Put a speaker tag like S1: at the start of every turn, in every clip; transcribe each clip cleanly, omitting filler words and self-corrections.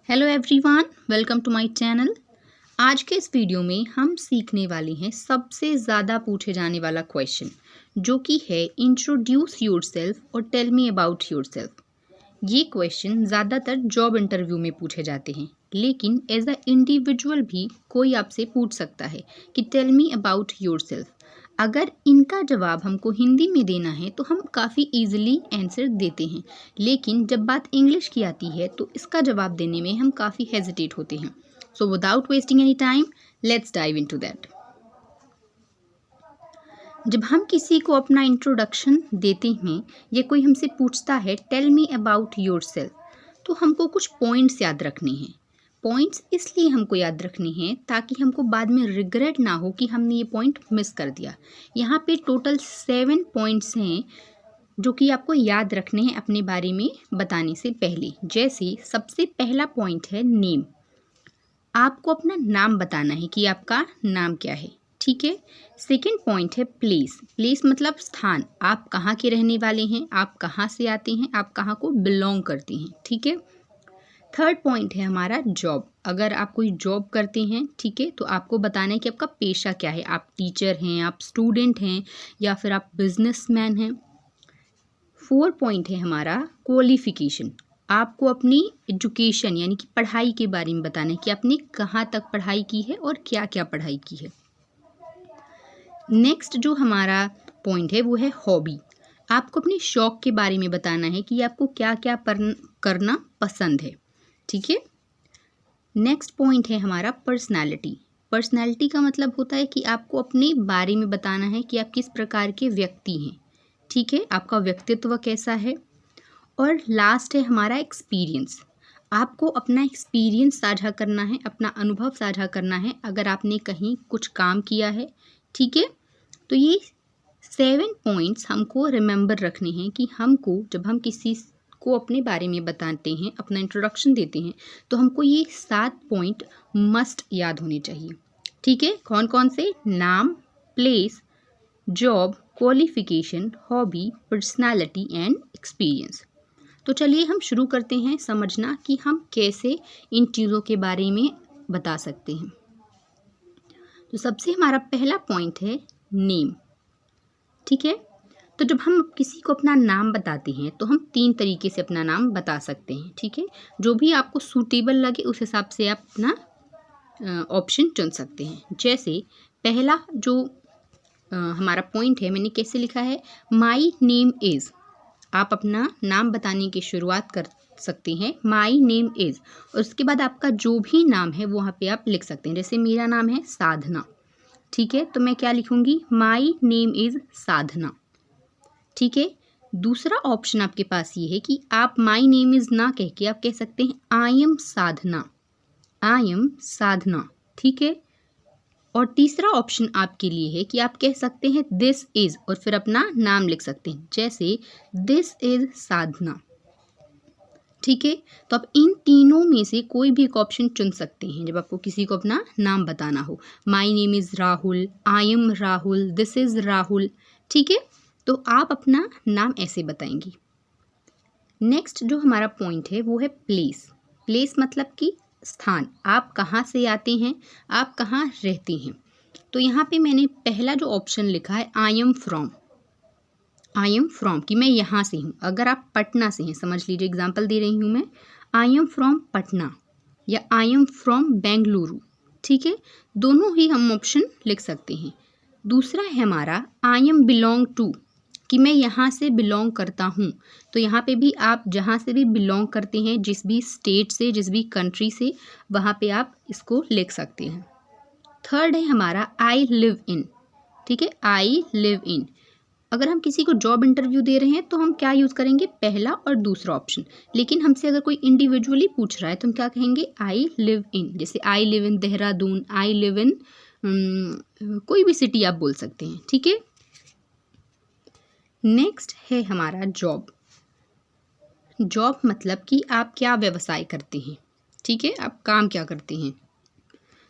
S1: Hello everyone, welcome to my channel. आज के इस वीडियो में हम सीखने वाले हैं सबसे ज़्यादा पूछे जाने वाला क्वेश्चन, जो कि है इंट्रोड्यूस योरसेल्फ और टेल मी अबाउट योरसेल्फ। ये क्वेश्चन ज़्यादातर जॉब इंटरव्यू में पूछे जाते हैं, लेकिन एज अ इंडिविजुअल भी कोई आपसे पूछ सकता है कि टेल मी अबाउट योरसेल्फ। अगर इनका जवाब हमको हिंदी में देना है तो हम काफ़ी इजीली आंसर देते हैं, लेकिन जब बात इंग्लिश की आती है तो इसका जवाब देने में हम काफ़ी हेजिटेट होते हैं। So without wasting any time, let's dive into that. जब हम किसी को अपना इंट्रोडक्शन देते हैं या कोई हमसे पूछता है टेल मी अबाउट योरसेल्फ, तो हमको कुछ पॉइंट्स याद रखने हैं। पॉइंट्स इसलिए हमको याद रखने हैं ताकि हमको बाद में रिग्रेट ना हो कि हमने ये पॉइंट मिस कर दिया। यहाँ पे टोटल 7 पॉइंट्स हैं जो कि आपको याद रखने हैं अपने बारे में बताने से पहले। जैसे सबसे पहला पॉइंट है नेम। आपको अपना नाम बताना है कि आपका नाम क्या है, ठीक है। सेकंड पॉइंट है प्लेस। प्लेस मतलब स्थान, आप कहाँ के रहने वाले हैं, आप कहाँ से आते हैं, आप कहाँ को बिलोंग करते हैं, ठीक है। थर्ड पॉइंट है हमारा जॉब। अगर आप कोई जॉब करते हैं, ठीक है, तो आपको बताना है कि आपका पेशा क्या है। आप टीचर हैं, आप स्टूडेंट हैं, या फिर आप बिजनेसमैन हैं। फोर्थ पॉइंट है हमारा क्वालिफिकेशन। आपको अपनी एजुकेशन यानी कि पढ़ाई के बारे में बताना है कि आपने कहाँ तक पढ़ाई की है और क्या क्या पढ़ाई की है। नेक्स्ट जो हमारा पॉइंट है वो है हॉबी। आपको अपने शौक के बारे में बताना है कि आपको क्या क्या करना पसंद है, ठीक है। नेक्स्ट पॉइंट है हमारा पर्सनालिटी। पर्सनालिटी का मतलब होता है कि आपको अपने बारे में बताना है कि आप किस प्रकार के व्यक्ति हैं, ठीक है, आपका व्यक्तित्व कैसा है। और लास्ट है हमारा एक्सपीरियंस। आपको अपना एक्सपीरियंस साझा करना है, अपना अनुभव साझा करना है अगर आपने कहीं कुछ काम किया है, ठीक है। तो ये 7 पॉइंट्स हमको रिमेंबर रखने हैं कि हमको जब हम किसी को अपने बारे में बताते हैं, अपना इंट्रोडक्शन देते हैं, तो हमको ये 7 पॉइंट मस्ट याद होने चाहिए, ठीक है। कौन कौन से? नाम, place, job, qualification, hobby, personality and experience. तो चलिए हम शुरू करते हैं समझना कि हम कैसे इन चीज़ों के बारे में बता सकते हैं। तो सबसे हमारा पहला पॉइंट है नेम, ठीक है। तो जब हम किसी को अपना नाम बताते हैं तो हम 3 तरीके से अपना नाम बता सकते हैं, ठीक है। जो भी आपको सूटेबल लगे उस हिसाब से आप अपना ऑप्शन चुन सकते हैं। जैसे पहला जो हमारा पॉइंट है, मैंने कैसे लिखा है, माई नेम इज़। आप अपना नाम बताने की शुरुआत कर सकते हैं माई नेम इज़, और उसके बाद आपका जो भी नाम है वहाँ पे आप लिख सकते हैं। जैसे मेरा नाम है साधना, ठीक है, तो मैं क्या लिखूँगी, माई नेम इज़ साधना, ठीक है। दूसरा ऑप्शन आपके पास ये है कि आप माई नेम इज़ ना कह के आप कह सकते हैं I am Sadhana, I am साधना, ठीक है। और तीसरा ऑप्शन आपके लिए है कि आप कह सकते हैं दिस इज़ और फिर अपना नाम लिख सकते हैं, जैसे दिस इज़ साधना, ठीक है। तो आप इन तीनों में से कोई भी एक ऑप्शन चुन सकते हैं जब आपको किसी को अपना नाम बताना हो। My name is Rahul, I am Rahul, this is Rahul, ठीक है। तो आप अपना नाम ऐसे बताएंगी। नेक्स्ट जो हमारा पॉइंट है वो है प्लेस। प्लेस मतलब कि स्थान, आप कहाँ से आते हैं, आप कहाँ रहते हैं। तो यहाँ पे मैंने पहला जो ऑप्शन लिखा है I am from. I am from कि मैं यहाँ से हूँ। अगर आप पटना से हैं, समझ लीजिए एग्जांपल दे रही हूँ मैं, आई एम फ्रॉम पटना या आई एम फ्रॉम बेंगलुरु, ठीक है। दोनों ही हम ऑप्शन लिख सकते हैं। दूसरा है हमारा आई एम बिलोंग टू, कि मैं यहाँ से बिलोंग करता हूँ। तो यहाँ पे भी आप जहाँ से भी बिलोंग करते हैं, जिस भी स्टेट से, जिस भी कंट्री से, वहाँ पे आप इसको लिख सकते हैं। थर्ड है हमारा आई लिव इन, ठीक है, आई लिव इन। अगर हम किसी को जॉब इंटरव्यू दे रहे हैं तो हम क्या यूज़ करेंगे, पहला और दूसरा ऑप्शन। लेकिन हमसे अगर कोई इंडिविजुअली पूछ रहा है तो हम क्या कहेंगे, आई लिव इन। जैसे I live in Dehradun, I live in कोई भी सिटी आप बोल सकते हैं, ठीक है। नेक्स्ट है हमारा जॉब। जॉब मतलब कि आप क्या व्यवसाय करते हैं, ठीक है, आप काम क्या करते हैं।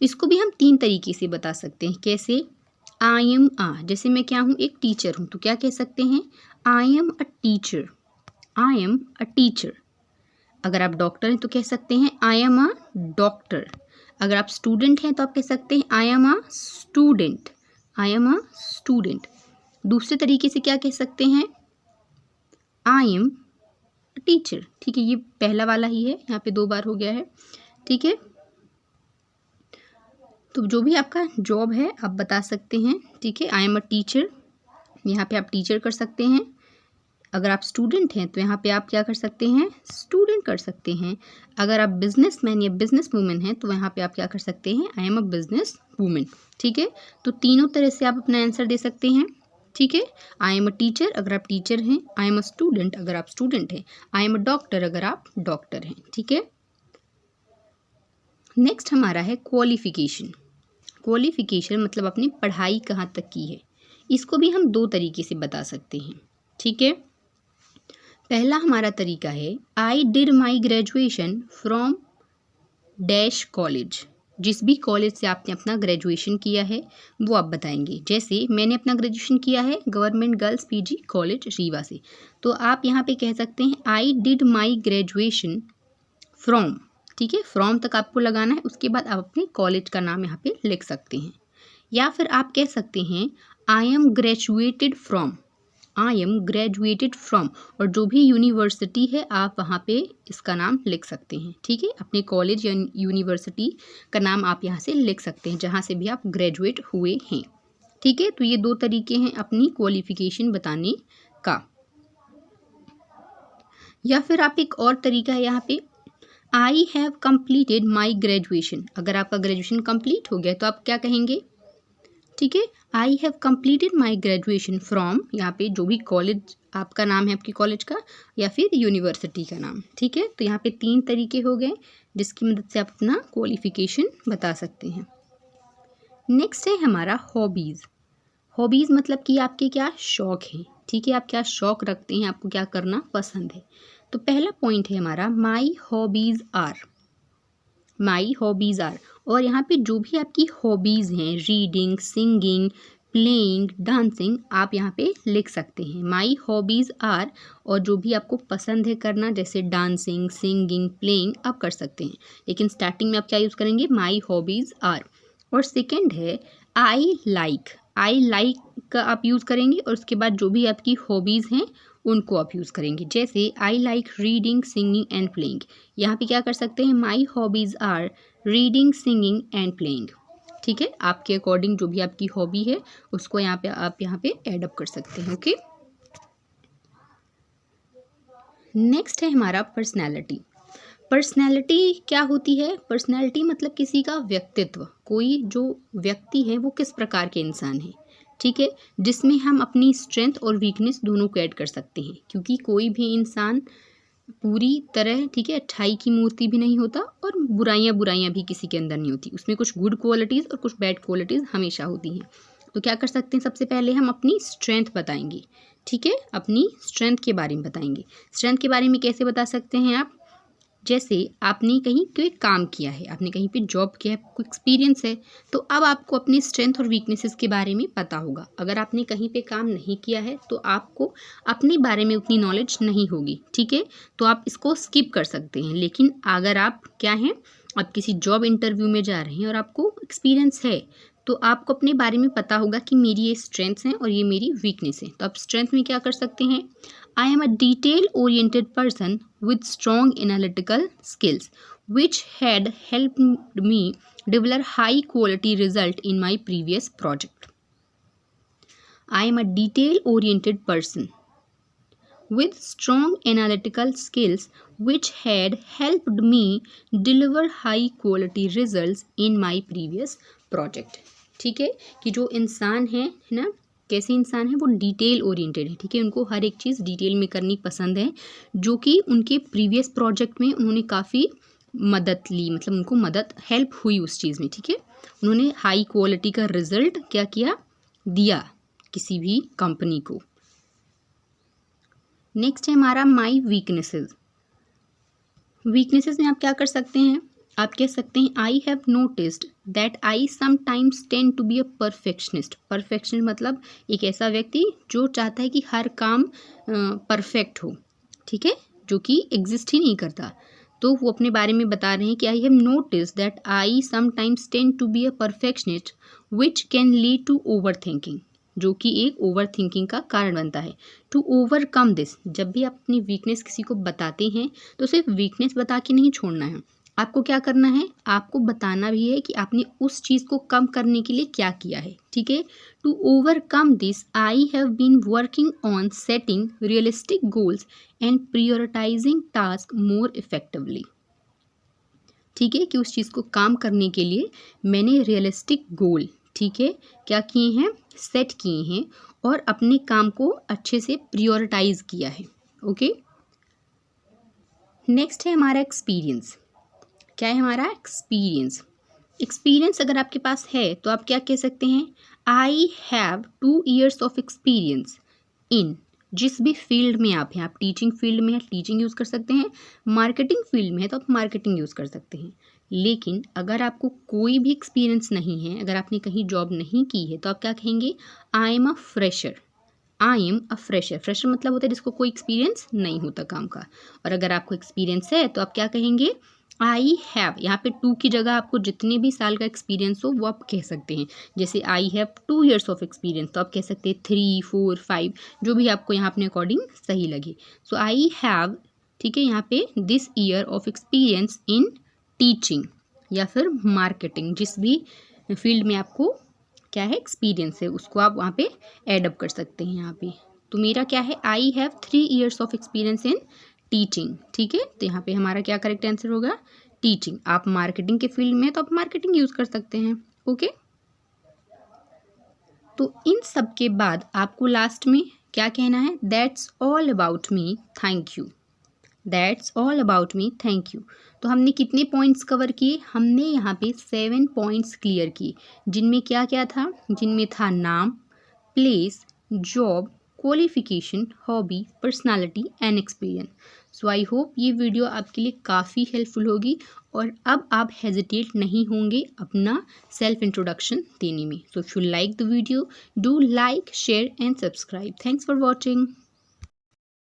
S1: इसको भी हम 3 तरीके से बता सकते हैं। कैसे? आई एम जैसे मैं क्या हूँ, एक टीचर हूँ, तो क्या कह सकते हैं, I am a teacher, I am a teacher. अगर आप डॉक्टर हैं तो कह सकते हैं आई एम अ डॉक्टर। अगर आप स्टूडेंट हैं तो आप कह सकते हैं I am a student, I am a student. दूसरे तरीके से क्या कह सकते हैं, आई एम टीचर। ठीक है, ये पहला वाला ही है, यहाँ पे 2 बार हो गया है। ठीक है, तो जो भी आपका जॉब है आप बता सकते हैं। ठीक है, आई एम अ टीचर, यहाँ पे आप टीचर कर सकते हैं। अगर आप स्टूडेंट हैं तो यहाँ पे आप क्या कर सकते हैं, स्टूडेंट कर सकते हैं। अगर आप बिजनेसमैन या बिजनेस वूमेन हैं तो यहाँ पे आप क्या कर सकते हैं, I am a business women. ठीक है, तो तीनों तरह से आप अपना आंसर दे सकते हैं। ठीक है, आई एम अ टीचर अगर आप टीचर हैं, आई एम अ स्टूडेंट अगर आप स्टूडेंट हैं, आई एम अ डॉक्टर अगर आप डॉक्टर हैं। ठीक है, नेक्स्ट हमारा है क्वालिफिकेशन। क्वालिफिकेशन मतलब अपनी पढ़ाई कहाँ तक की है, इसको भी हम 2 तरीके से बता सकते हैं। ठीक है, पहला हमारा तरीका है I did my graduation from dash college. जिस भी कॉलेज से आपने अपना ग्रेजुएशन किया है वो आप बताएंगे। जैसे मैंने अपना ग्रेजुएशन किया है government girls PG college Rewa से, तो आप यहाँ पे कह सकते हैं I did my graduation from. ठीक है, फ्रॉम तक आपको लगाना है, उसके बाद आप अपने कॉलेज का नाम यहाँ पे लिख सकते हैं। या फिर आप कह सकते हैं I am graduated from, I am graduated from, और जो भी यूनिवर्सिटी है आप वहाँ पे इसका नाम लिख सकते हैं। ठीक है, अपने कॉलेज या यूनिवर्सिटी का नाम आप यहाँ से लिख सकते हैं जहाँ से भी आप ग्रेजुएट हुए हैं। ठीक है, तो ये 2 तरीके हैं अपनी क्वालिफिकेशन बताने का। या फिर आप एक और तरीका है यहाँ पे I have completed my graduation. अगर आपका ग्रेजुएशन कंप्लीट हो गया तो आप क्या कहेंगे, ठीक है, I have completed my graduation from, यहाँ पे जो भी कॉलेज आपका नाम है आपकी कॉलेज का या फिर यूनिवर्सिटी का नाम। ठीक है, तो यहाँ पे 3 तरीके हो गए जिसकी मदद से आप अपना क्वालिफिकेशन बता सकते हैं। नेक्स्ट है हमारा हॉबीज़। हॉबीज़ मतलब कि आपके क्या शौक़ हैं। ठीक है, आप क्या शौक़ रखते हैं, आपको क्या करना पसंद है। तो पहला पॉइंट है हमारा my hobbies are, my hobbies are, और यहाँ पे जो भी आपकी हॉबीज़ हैं रीडिंग, सिंगिंग, प्लेइंग, डांसिंग, आप यहाँ पे लिख सकते हैं माई हॉबीज़ आर, और जो भी आपको पसंद है करना जैसे डांसिंग, सिंगिंग, प्लेइंग आप कर सकते हैं, लेकिन स्टार्टिंग में आप क्या यूज़ करेंगे, माई हॉबीज़ आर। और सेकेंड है आई लाइक, आई लाइक का आप यूज़ करेंगे और उसके बाद जो भी आपकी हॉबीज़ हैं उनको आप यूज़ करेंगे। जैसे I like reading, singing and playing, यहाँ पे क्या कर सकते हैं my hobbies are reading, singing and playing. ठीक है, आपके अकॉर्डिंग जो भी आपकी हॉबी है उसको आप यहाँ पे ऐड अप कर सकते हैं। ओके, नेक्स्ट है हमारा पर्सनैलिटी। पर्सनैलिटी क्या होती है, पर्सनैलिटी मतलब किसी का व्यक्तित्व, कोई जो व्यक्ति है वो किस प्रकार के इंसान है। ठीक है, जिसमें हम अपनी स्ट्रेंथ और वीकनेस दोनों को ऐड कर सकते हैं, क्योंकि कोई भी इंसान पूरी तरह, ठीक है, अच्छाई की मूर्ति भी नहीं होता और बुराइयां भी किसी के अंदर नहीं होती, उसमें कुछ गुड क्वालिटीज़ और कुछ बैड क्वालिटीज़ हमेशा होती हैं। तो क्या कर सकते हैं, सबसे पहले हम अपनी स्ट्रेंथ बताएंगे। ठीक है, अपनी स्ट्रेंथ के बारे में बताएंगे। स्ट्रेंथ के बारे में कैसे बता सकते हैं आप, जैसे आपने कहीं कोई काम किया है, आपने कहीं पे जॉब किया है, कोई एक्सपीरियंस है, तो अब आपको अपनी स्ट्रेंथ और वीकनेसेस के बारे में पता होगा। अगर आपने कहीं पे काम नहीं किया है तो आपको अपने बारे में उतनी नॉलेज नहीं होगी। ठीक है, तो आप इसको स्किप कर सकते हैं। लेकिन अगर आप क्या हैं, आप किसी जॉब इंटरव्यू में जा रहे हैं और आपको एक्सपीरियंस है तो आपको अपने बारे में पता होगा कि मेरी ये स्ट्रेंथ्स हैं और ये मेरी वीकनेस है। तो आप स्ट्रेंथ में क्या कर सकते हैं, I am a detail oriented person with strong analytical skills which had helped me develop high quality result in my previous project. I am a detail oriented person with strong analytical skills which had helped me deliver high quality results in my previous project. ठीक है, कि जो इंसान है ना, कैसे इंसान है, वो डिटेल ओरिएंटेड है। ठीक है, उनको हर एक चीज़ डिटेल में करनी पसंद है, जो कि उनके प्रीवियस प्रोजेक्ट में उन्होंने काफ़ी मदद ली, मतलब उनको मदद हेल्प हुई उस चीज़ में। ठीक है, उन्होंने हाई क्वालिटी का रिजल्ट क्या किया, दिया किसी भी कंपनी को। नेक्स्ट है हमारा माई वीकनेसेस। वीकनेसेस में आप क्या कर सकते हैं, आप कह सकते हैं I have noticed that I sometimes tend to be a perfectionist. Perfectionist मतलब एक ऐसा व्यक्ति जो चाहता है कि हर काम परफेक्ट हो। ठीक है, जो कि एग्जिस्ट ही नहीं करता। तो वो अपने बारे में बता रहे हैं कि I have notice that I sometimes tend to be a perfectionist which can lead to over thinking, जो कि एक ओवर थिंकिंग का कारण बनता है। टू ओवरकम दिस, जब भी आप अपनी वीकनेस किसी को बताते हैं तो सिर्फ वीकनेस बता के नहीं छोड़ना है, आपको क्या करना है, आपको बताना भी है कि आपने उस चीज़ को कम करने के लिए क्या किया है। ठीक है, to overcome this I have been working on setting realistic goals and prioritising task more effectively. ठीक है, कि उस चीज़ को काम करने के लिए मैंने रियलिस्टिक गोल, ठीक है, क्या किए हैं, सेट किए हैं और अपने काम को अच्छे से प्रियोरिटाइज किया है। ओके, नेक्स्ट है हमारा एक्सपीरियंस। क्या है हमारा एक्सपीरियंस? एक्सपीरियंस अगर आपके पास है तो आप क्या कह सकते हैं, I have 2 years of experience in, जिस भी फील्ड में आप हैं, आप टीचिंग फील्ड में हैं टीचिंग यूज़ कर सकते हैं, मार्केटिंग फील्ड में है तो आप मार्केटिंग यूज़ कर सकते हैं। लेकिन अगर आपको कोई भी एक्सपीरियंस नहीं है, अगर आपने कहीं जॉब नहीं की है, तो आप क्या कहेंगे, I am a fresher. I am a fresher, fresher मतलब होता है जिसको कोई एक्सपीरियंस नहीं होता काम का। और अगर आपको एक्सपीरियंस है तो आप क्या कहेंगे, आई हैव, यहाँ पे 2 की जगह आपको जितने भी साल का एक्सपीरियंस हो वो आप कह सकते हैं। जैसे I have 2 years of experience, तो आप कह सकते हैं 3, 4, 5, जो भी आपको यहाँ अपने अकॉर्डिंग सही लगे। सो आई हैव, ठीक है, यहाँ पे this year of experience in teaching या फिर मार्केटिंग, जिस भी फील्ड में आपको क्या है एक्सपीरियंस है उसको आप वहाँ पे एडअप कर सकते हैं यहाँ पे। तो मेरा क्या है, I have 3 years of experience in teaching. ठीक है, तो यहाँ पे हमारा क्या करेक्ट आंसर होगा, टीचिंग। आप मार्केटिंग के फील्ड में तो आप मार्केटिंग यूज़ कर सकते हैं। ओके, तो इन सब के बाद आपको लास्ट में क्या कहना है, that's all about me, thank you. That's all about me, thank you. तो हमने कितने पॉइंट्स कवर किए, हमने यहाँ पे 7 पॉइंट्स क्लियर किए, जिनमें क्या क्या था, जिनमें था नाम, place, job, qualification, hobby, personality and experience. So I hope ये वीडियो आपके लिए काफ़ी हेल्पफुल होगी और अब आप हेजिटेट नहीं होंगे अपना सेल्फ इंट्रोडक्शन देने में। So if you like the video, do like, share and subscribe. Thanks for watching.